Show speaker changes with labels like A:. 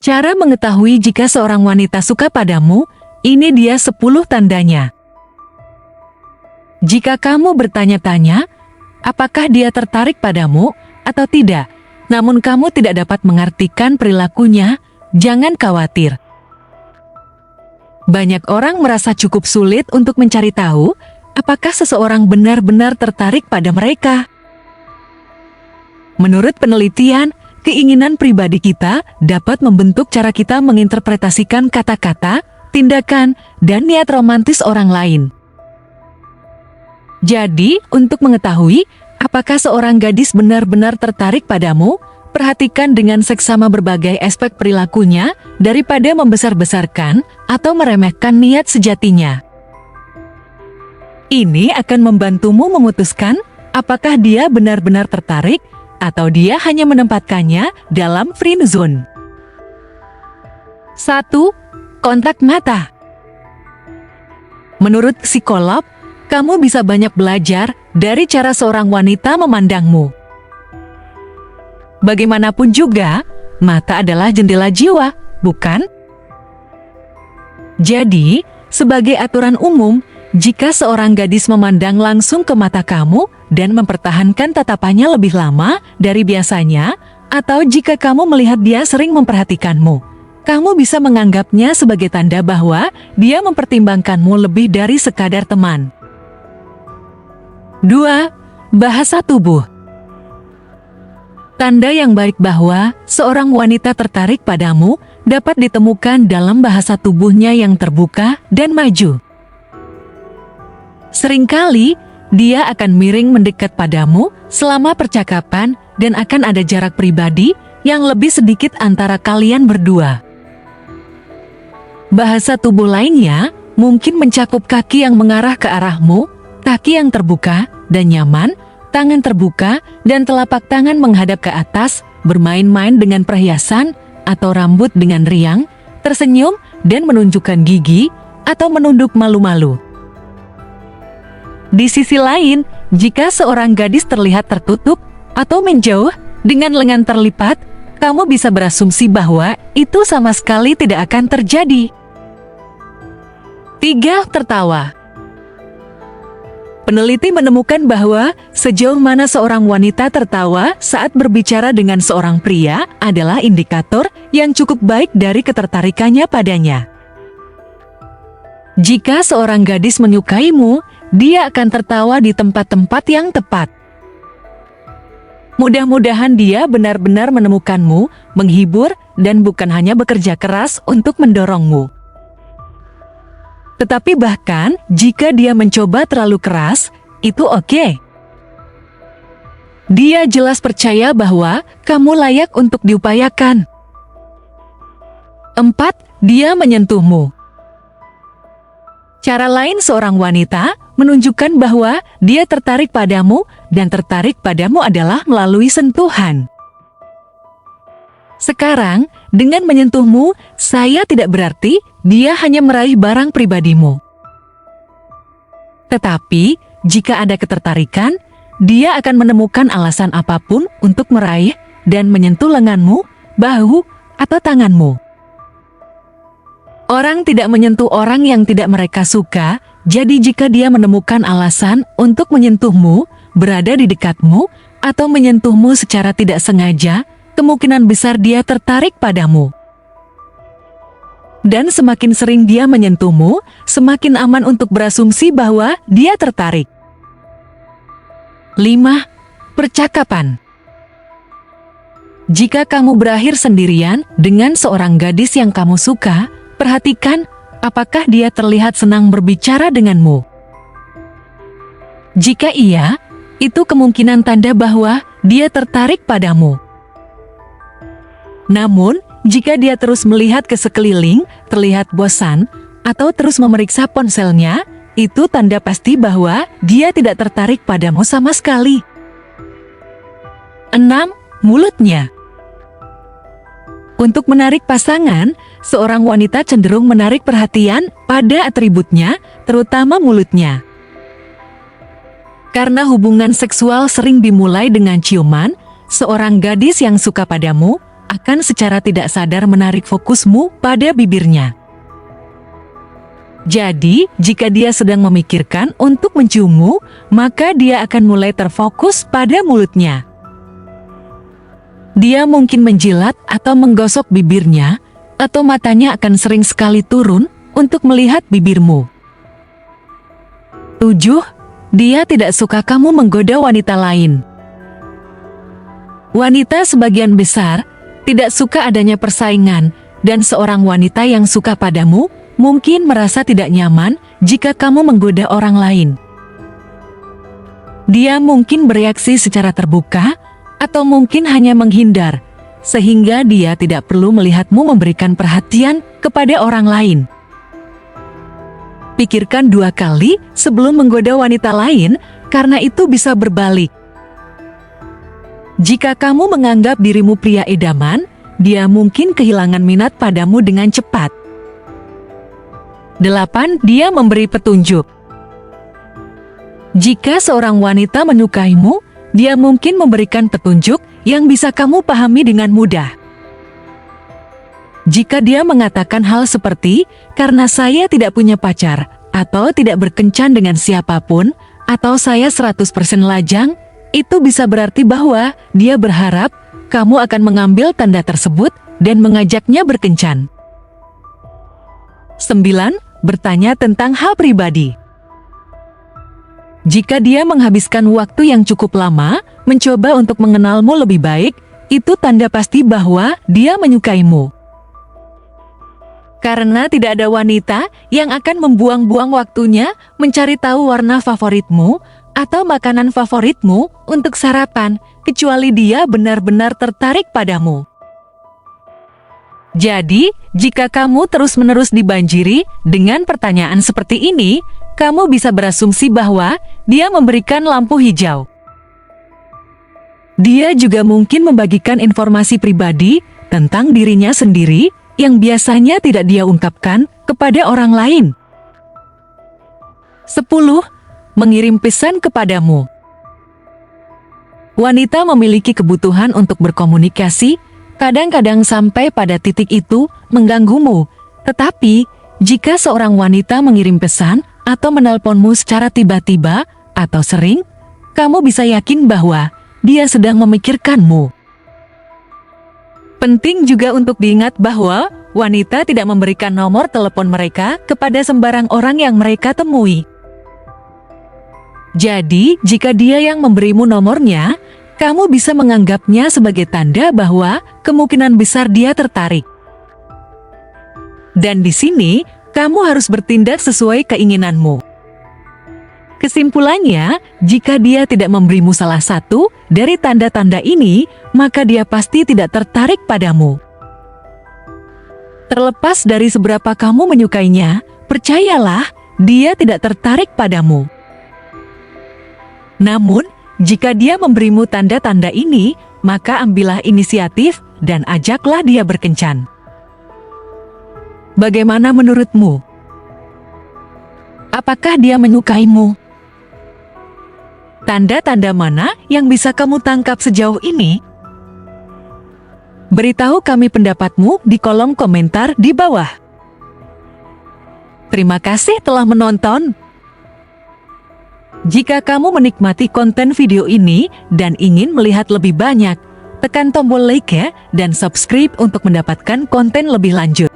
A: Cara mengetahui jika seorang wanita suka padamu, ini dia 10 tandanya. Jika kamu bertanya-tanya, apakah dia tertarik padamu atau tidak, namun kamu tidak dapat mengartikan perilakunya, jangan khawatir. Banyak orang merasa cukup sulit untuk mencari tahu apakah seseorang benar-benar tertarik pada mereka. Menurut penelitian, keinginan pribadi kita dapat membentuk cara kita menginterpretasikan kata-kata, tindakan, dan niat romantis orang lain. Jadi, untuk mengetahui apakah seorang gadis benar-benar tertarik padamu, perhatikan dengan seksama berbagai aspek perilakunya daripada membesar-besarkan atau meremehkan niat sejatinya. Ini akan membantumu memutuskan apakah dia benar-benar tertarik atau dia hanya menempatkannya dalam friend zone. 1. Kontak mata. Menurut psikolog, kamu bisa banyak belajar dari cara seorang wanita memandangmu. Bagaimanapun juga, mata adalah jendela jiwa, bukan? Jadi, sebagai aturan umum, jika seorang gadis memandang langsung ke mata kamu dan mempertahankan tatapannya lebih lama dari biasanya, atau jika kamu melihat dia sering memperhatikanmu, kamu bisa menganggapnya sebagai tanda bahwa dia mempertimbangkanmu lebih dari sekadar teman. 2. Bahasa tubuh. Tanda yang baik bahwa seorang wanita tertarik padamu dapat ditemukan dalam bahasa tubuhnya yang terbuka dan maju. Seringkali, dia akan miring mendekat padamu selama percakapan dan akan ada jarak pribadi yang lebih sedikit antara kalian berdua. Bahasa tubuh lainnya mungkin mencakup kaki yang mengarah ke arahmu, kaki yang terbuka dan nyaman, tangan terbuka dan telapak tangan menghadap ke atas, bermain-main dengan perhiasan atau rambut dengan riang, tersenyum dan menunjukkan gigi atau menunduk malu-malu. Di sisi lain, jika seorang gadis terlihat tertutup atau menjauh dengan lengan terlipat, kamu bisa berasumsi bahwa itu sama sekali tidak akan terjadi. 3. Tertawa. Peneliti menemukan bahwa sejauh mana seorang wanita tertawa saat berbicara dengan seorang pria adalah indikator yang cukup baik dari ketertarikannya padanya. Jika seorang gadis menyukaimu, dia akan tertawa di tempat-tempat yang tepat. Mudah-mudahan dia benar-benar menemukanmu, menghibur, dan bukan hanya bekerja keras untuk mendorongmu. Tetapi bahkan jika dia mencoba terlalu keras, itu oke. Dia jelas percaya bahwa kamu layak untuk diupayakan. 4. Dia menyentuhmu. Cara lain seorang wanita menunjukkan bahwa dia tertarik padamu dan tertarik padamu adalah melalui sentuhan. Sekarang, dengan menyentuhmu, saya tidak berarti dia hanya meraih barang pribadimu. Tetapi, jika ada ketertarikan, dia akan menemukan alasan apapun untuk meraih dan menyentuh lenganmu, bahu, atau tanganmu. Orang tidak menyentuh orang yang tidak mereka suka, jadi jika dia menemukan alasan untuk menyentuhmu, berada di dekatmu, atau menyentuhmu secara tidak sengaja, kemungkinan besar dia tertarik padamu. Dan semakin sering dia menyentuhmu, semakin aman untuk berasumsi bahwa dia tertarik. 5. Percakapan. Jika kamu berakhir sendirian dengan seorang gadis yang kamu suka, perhatikan apakah dia terlihat senang berbicara denganmu. Jika iya, itu kemungkinan tanda bahwa dia tertarik padamu. Namun, jika dia terus melihat ke sekeliling, terlihat bosan, atau terus memeriksa ponselnya, itu tanda pasti bahwa dia tidak tertarik padamu sama sekali. 6. Mulutnya. Untuk menarik pasangan, seorang wanita cenderung menarik perhatian pada atributnya, terutama mulutnya. Karena hubungan seksual sering dimulai dengan ciuman, seorang gadis yang suka padamu akan secara tidak sadar menarik fokusmu pada bibirnya. Jadi, jika dia sedang memikirkan untuk menciummu, maka dia akan mulai terfokus pada mulutnya. Dia mungkin menjilat atau menggosok bibirnya, atau matanya akan sering sekali turun untuk melihat bibirmu. 7. Dia tidak suka kamu menggoda wanita lain. Wanita sebagian besar tidak suka adanya persaingan, dan seorang wanita yang suka padamu mungkin merasa tidak nyaman jika kamu menggoda orang lain. Dia mungkin bereaksi secara terbuka, atau mungkin hanya menghindar, sehingga dia tidak perlu melihatmu memberikan perhatian kepada orang lain. Pikirkan 2 kali sebelum menggoda wanita lain, karena itu bisa berbalik. Jika kamu menganggap dirimu pria idaman, dia mungkin kehilangan minat padamu dengan cepat. 8. Dia memberi petunjuk. Jika seorang wanita menyukaimu, dia mungkin memberikan petunjuk yang bisa kamu pahami dengan mudah. Jika dia mengatakan hal seperti, "Karena saya tidak punya pacar," atau "tidak berkencan dengan siapapun," atau "saya 100% lajang," itu bisa berarti bahwa dia berharap kamu akan mengambil tanda tersebut dan mengajaknya berkencan. 9. Bertanya tentang hal pribadi. Jika dia menghabiskan waktu yang cukup lama mencoba untuk mengenalmu lebih baik, itu tanda pasti bahwa dia menyukaimu. Karena tidak ada wanita yang akan membuang-buang waktunya mencari tahu warna favoritmu atau makanan favoritmu untuk sarapan, kecuali dia benar-benar tertarik padamu. Jadi, jika kamu terus-menerus dibanjiri dengan pertanyaan seperti ini, kamu bisa berasumsi bahwa dia memberikan lampu hijau. Dia juga mungkin membagikan informasi pribadi tentang dirinya sendiri yang biasanya tidak dia ungkapkan kepada orang lain. 10. Mengirim pesan kepadamu. Wanita memiliki kebutuhan untuk berkomunikasi, kadang-kadang sampai pada titik itu mengganggumu. Tetapi, jika seorang wanita mengirim pesan atau menelponmu secara tiba-tiba atau sering, kamu bisa yakin bahwa dia sedang memikirkanmu. Penting juga untuk diingat bahwa wanita tidak memberikan nomor telepon mereka kepada sembarang orang yang mereka temui. Jadi, jika dia yang memberimu nomornya, kamu bisa menganggapnya sebagai tanda bahwa kemungkinan besar dia tertarik. Dan di sini, kamu harus bertindak sesuai keinginanmu. Kesimpulannya, jika dia tidak memberimu salah satu dari tanda-tanda ini, maka dia pasti tidak tertarik padamu. Terlepas dari seberapa kamu menyukainya, percayalah, dia tidak tertarik padamu. Namun, jika dia memberimu tanda-tanda ini, maka ambillah inisiatif dan ajaklah dia berkencan. Bagaimana menurutmu? Apakah dia menyukaimu? Tanda-tanda mana yang bisa kamu tangkap sejauh ini? Beritahu kami pendapatmu di kolom komentar di bawah. Terima kasih telah menonton. Jika kamu menikmati konten video ini dan ingin melihat lebih banyak, tekan tombol like ya dan subscribe untuk mendapatkan konten lebih lanjut.